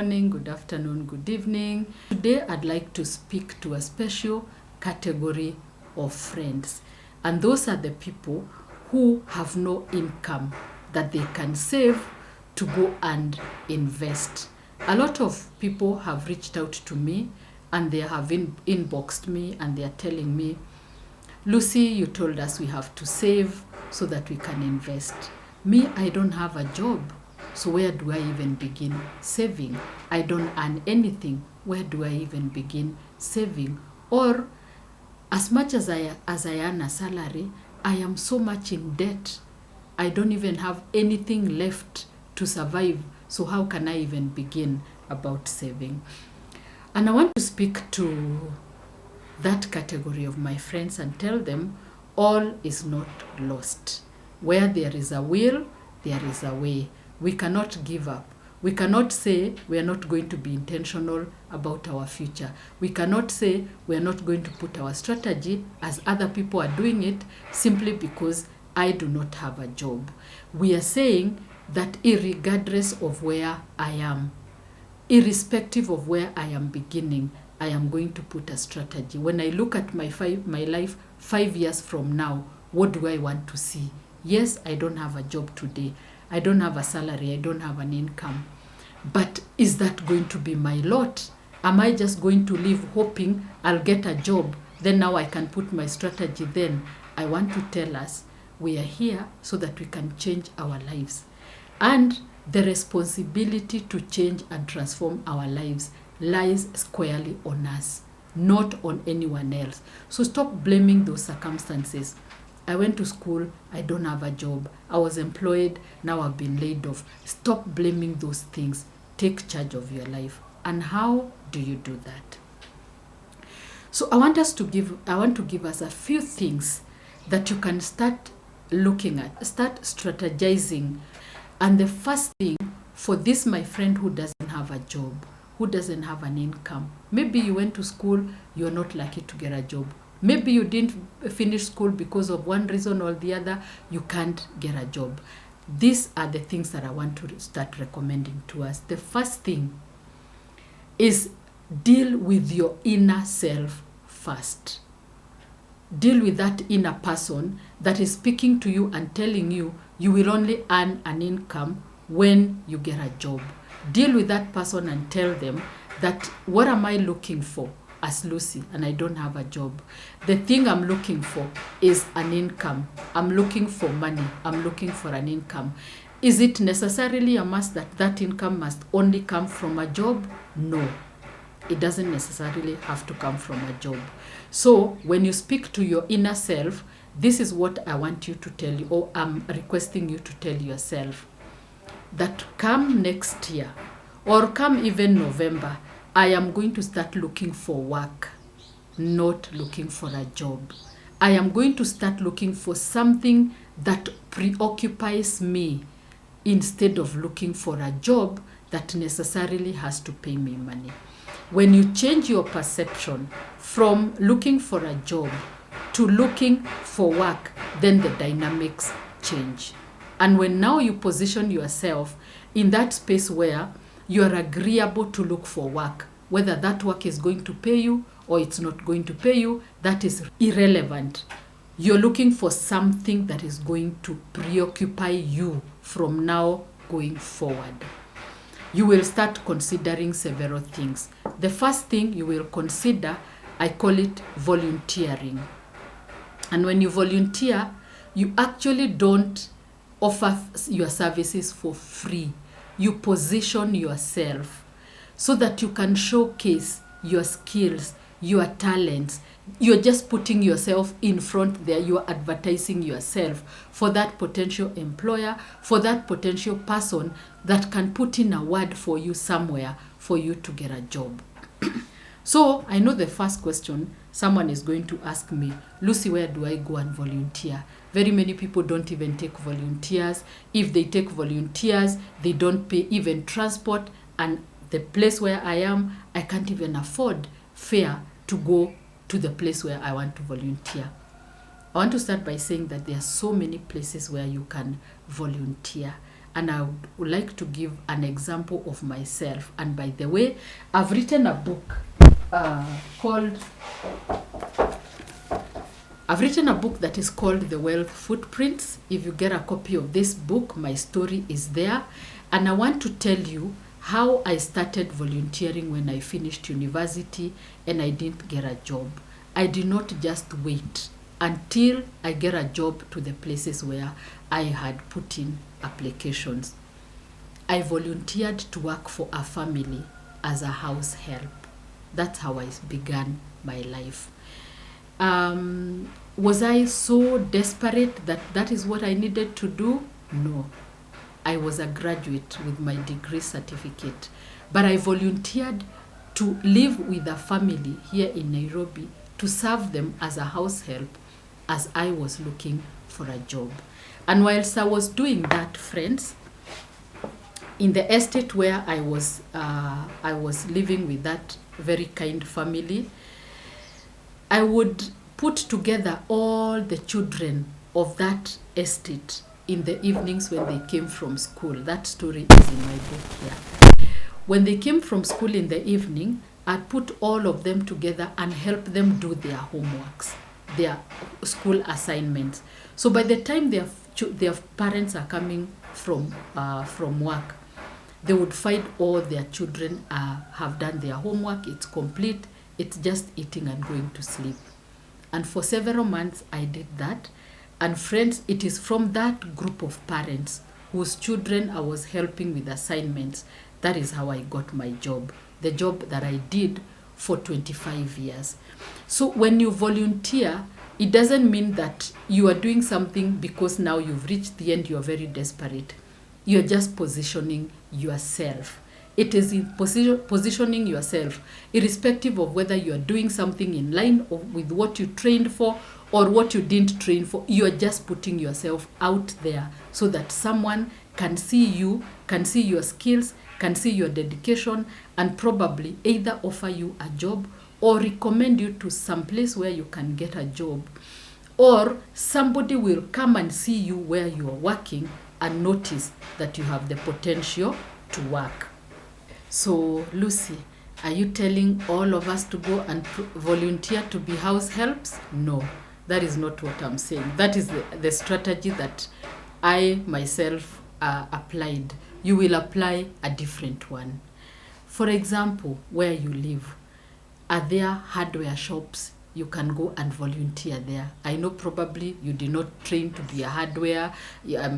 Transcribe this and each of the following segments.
morning, good afternoon, good evening. Today I'd like to speak to a special category of friends. And those are the people who have no income that they can save to go and invest. A lot of people have reached out to me and they have inboxed me and they are telling me, Lucy, you told us we have to save so that we can invest. Me, I don't have a job. So where do I even begin saving? I don't earn anything. Where do I even begin saving? Or as much as I earn a salary, I am so much in debt. I don't even have anything left to survive. So how can I even begin about saving? And I want to speak to that category of my friends and tell them all is not lost. Where there is a will, there is a way. We cannot give up. We cannot say we are not going to be intentional about our future. We cannot say we are not going to put our strategy as other people are doing it simply because I do not have a job. We are saying that irregardless of where I am, irrespective of where I am beginning, I am going to put a strategy. When I look at my life 5 years from now, what do I want to see? Yes, I don't have a job today. I don't have a salary. I don't have an income. But is that going to be my lot? Am I just going to live hoping I'll get a job? Then now I can put my strategy then. I want to tell us we are here so that we can change our lives. And the responsibility to change and transform our lives lies squarely on us, not on anyone else. So stop blaming those circumstances. I went to school, I don't have a job. I was employed, now I've been laid off. Stop blaming those things. Take charge of your life. And how do you do that? So I want to give us a few things that you can start looking at, start strategizing. And the first thing for this, my friend who doesn't have a job, who doesn't have an income. Maybe you went to school, you're not lucky to get a job. Maybe you didn't finish school because of one reason or the other, you can't get a job. These are the things that I want to start recommending to us. The first thing is deal with your inner self first. Deal with that inner person that is speaking to you and telling you you will only earn an income when you get a job. Deal with that person and tell them that what am I looking for as Lucy and I don't have a job. The thing I'm looking for is an income. I'm looking for money. I'm looking for an income. Is it necessarily a must that that income must only come from a job? No. It doesn't necessarily have to come from a job. So when you speak to your inner self, this is what I want you to tell you, or I'm requesting you to tell yourself, that come next year or come even November, I am going to start looking for work, not looking for a job. I am going to start looking for something that preoccupies me instead of looking for a job that necessarily has to pay me money. When you change your perception from looking for a job to looking for work, then the dynamics change. And when now you position yourself in that space where you are agreeable to look for work, whether that work is going to pay you or it's not going to pay you, that is irrelevant. You're looking for something that is going to preoccupy you from now going forward. You will start considering several things. The first thing you will consider, I call it volunteering. And when you volunteer, you actually don't offer your services for free. You position yourself so that you can showcase your skills, your talents. You're just putting yourself in front there. You are advertising yourself for that potential employer, for that potential person that can put in a word for you somewhere for you to get a job. So I know the first question someone is going to ask me, Lucy, where do I go and volunteer? Very many people don't even take volunteers. If they take volunteers, they don't pay even transport. And the place where I am, I can't even afford fare to go to the place where I want to volunteer. I want to start by saying that there are so many places where you can volunteer. and I would like to give an example of myself. And by the way, I've written a book that is called The Wealth Footprints. If you get a copy of this book, my story is there. And I want to tell you how I started volunteering when I finished university and I didn't get a job. I did not just wait until I get a job to the places where I had put in applications. I volunteered to work for a family as a house help. That's how I began my life. Was I so desperate that that is what I needed to do? No. I was a graduate with my degree certificate, but I volunteered to live with a family here in Nairobi to serve them as a house help as I was looking for a job. And whilst I was doing that, friends, in the estate where I was living with that very kind family, I would put together all the children of that estate in the evenings when they came from school. That story is in my book here. When they came from school in the evening, I'd put all of them together and help them do their homeworks, their school assignments. So by the time their parents are coming from work, they would find all their children have done their homework, it's complete, it's just eating and going to sleep. And for several months I did that. And friends, it is from that group of parents whose children I was helping with assignments, that is how I got my job, the job that I did for 25 years. So when you volunteer, it doesn't mean that you are doing something because now you've reached the end, you're very desperate. You're just positioning yourself. It is in positioning yourself, irrespective of whether you are doing something in line with what you trained for or what you didn't train for. You are just putting yourself out there so that someone can see you, can see your skills, can see your dedication, and probably either offer you a job or recommend you to some place where you can get a job. Or somebody will come and see you where you are working and notice that you have the potential to work. So, Lucy, are you telling all of us to go and volunteer to be house helps? No, that is not what I'm saying. That is the strategy that I myself applied. You will apply a different one. For example, where you live, are there hardware shops? You can go and volunteer there. I know probably you did not train to be a hardware, I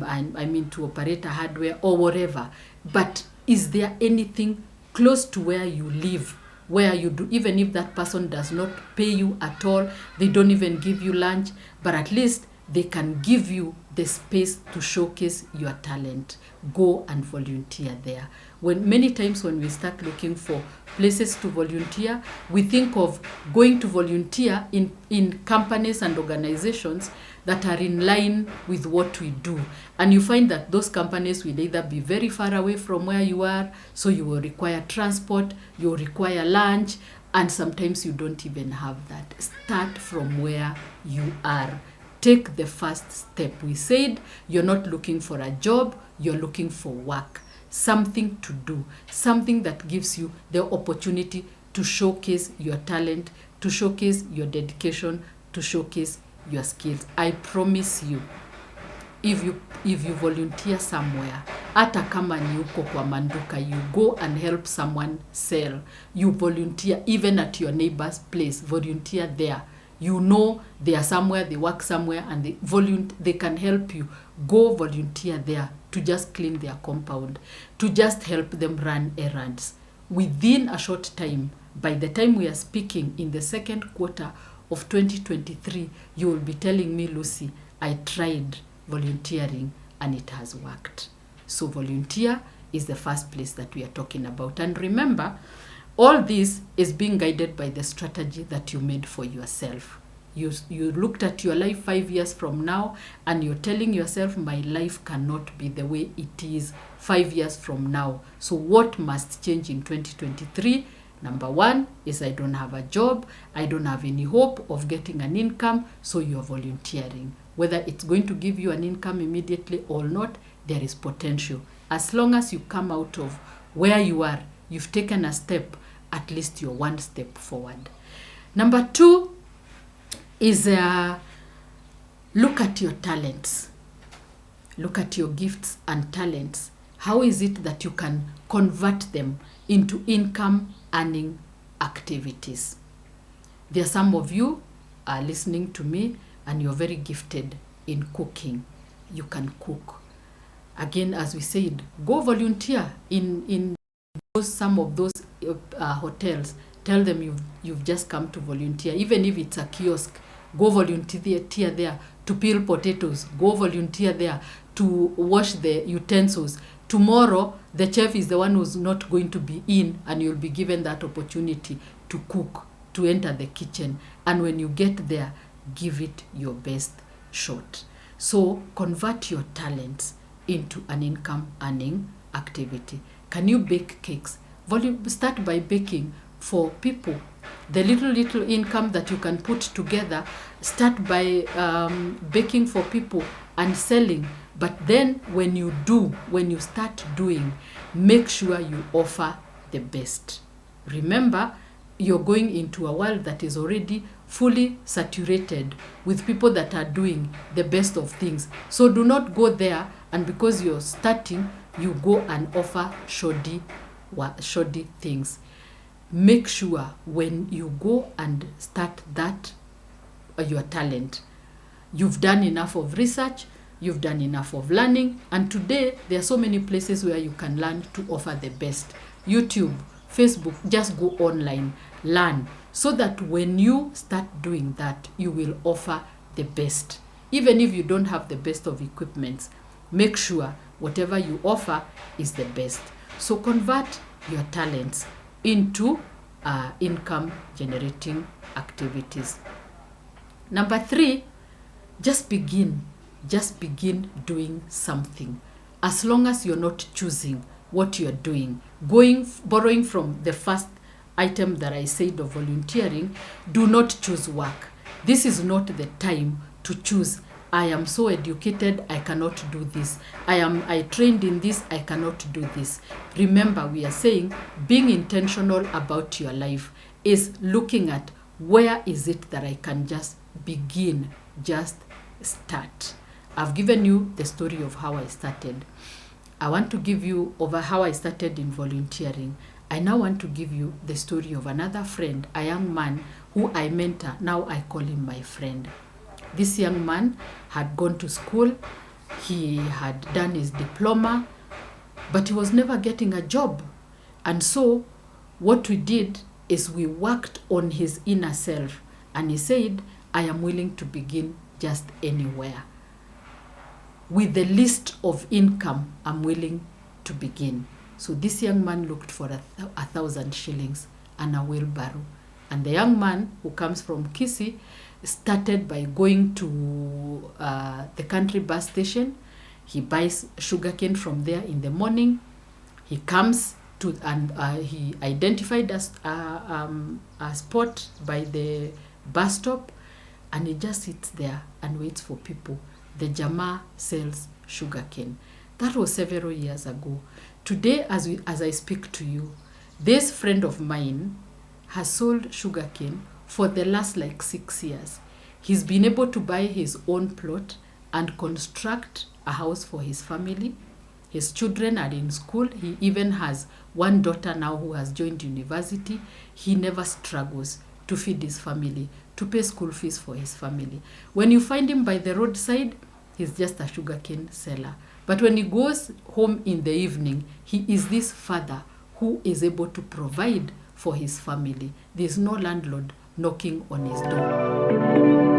mean to operate a hardware or whatever, but is there anything close to where you live, where you do, even if that person does not pay you at all, they don't even give you lunch, but at least they can give you the space to showcase your talent. Go and volunteer there. Many times when we start looking for places to volunteer, we think of going to volunteer in companies and organizations that are in line with what we do. And you find that those companies will either be very far away from where you are, so you will require transport, you will require lunch, and sometimes you don't even have that. Start from where you are. Take the first step. We said you're not looking for a job, you're looking for work. Something to do, something that gives you the opportunity to showcase your talent, to showcase your dedication, to showcase your skills. I promise you, if you volunteer somewhere, hata kama ni uko kwa manduka, you go and help someone sell. You volunteer even at your neighbor's place, volunteer there. You know they are somewhere, they work somewhere, and they can help you. Go volunteer there to just clean their compound, to just help them run errands. Within a short time, by the time we are speaking in the second quarter of 2023, you will be telling me, Lucy, I tried volunteering and it has worked. So volunteer is the first place that we are talking about. And remember, all this is being guided by the strategy that you made for yourself. You looked at your life 5 years from now and you're telling yourself, my life cannot be the way it is 5 years from now. So what must change in 2023? Number one is I don't have a job. I don't have any hope of getting an income. So you're volunteering. Whether it's going to give you an income immediately or not, there is potential. As long as you come out of where you are, you've taken a step, at least you're one step forward. Number 2 is look at your talents. Look at your gifts and talents. How is it that you can convert them into income-earning activities? There are some of you are listening to me and you're very gifted in cooking. You can cook. Again, as we said, go volunteer in some of those hotels. Tell them you've just come to volunteer. Even if it's a kiosk, go volunteer there to peel potatoes. Go volunteer there to wash the utensils. Tomorrow, the chef is the one who's not going to be in, and you'll be given that opportunity to cook, to enter the kitchen. And when you get there, give it your best shot. So convert your talents into an income-earning activity. Can you bake cakes? Start by baking for people. The little income that you can put together, start by baking for people and selling. But then when you start doing, make sure you offer the best. Remember, you're going into a world that is already fully saturated with people that are doing the best of things. So do not go there, and because you're starting, you go and offer shoddy things. Make sure when you go and start that, your talent, you've done enough of research, you've done enough of learning, and today there are so many places where you can learn to offer the best. YouTube, Facebook, just go online, learn, so that when you start doing that, you will offer the best. Even if you don't have the best of equipments, make sure whatever you offer is the best. So convert your talents into income generating activities. Number 3, just begin doing something. As long as you're not choosing what you're doing, borrowing from the first item that I said of volunteering, do not choose work. This is not the time to choose. I am so educated, I cannot do this. I trained in this, I cannot do this. Remember, we are saying being intentional about your life is looking at where is it that I can just begin, just start. I've given you the story of how I started. I want to give you over how I started in volunteering. I now want to give you the story of another friend, a young man who I mentor. Now I call him my friend. This young man had gone to school, he had done his diploma, but he was never getting a job. And so what we did is we worked on his inner self, and he said, I am willing to begin just anywhere. With the least of income, I'm willing to begin. So this young man looked for 1,000 shillings and a wheelbarrow. And the young man who comes from Kisii started by going to the country bus station. He buys sugarcane from there in the morning. He comes to, and he identified a spot by the bus stop, and he just sits there and waits for people. The Jama sells sugarcane. That was several years ago. Today, as I speak to you, this friend of mine has sold sugarcane for the last 6 years. He's been able to buy his own plot and construct a house for his family. His children are in school. He even has one daughter now who has joined university. He never struggles to feed his family, to pay school fees for his family. When you find him by the roadside, he's just a sugarcane seller. But when he goes home in the evening, he is this father who is able to provide for his family. There's no landlord knocking on his door.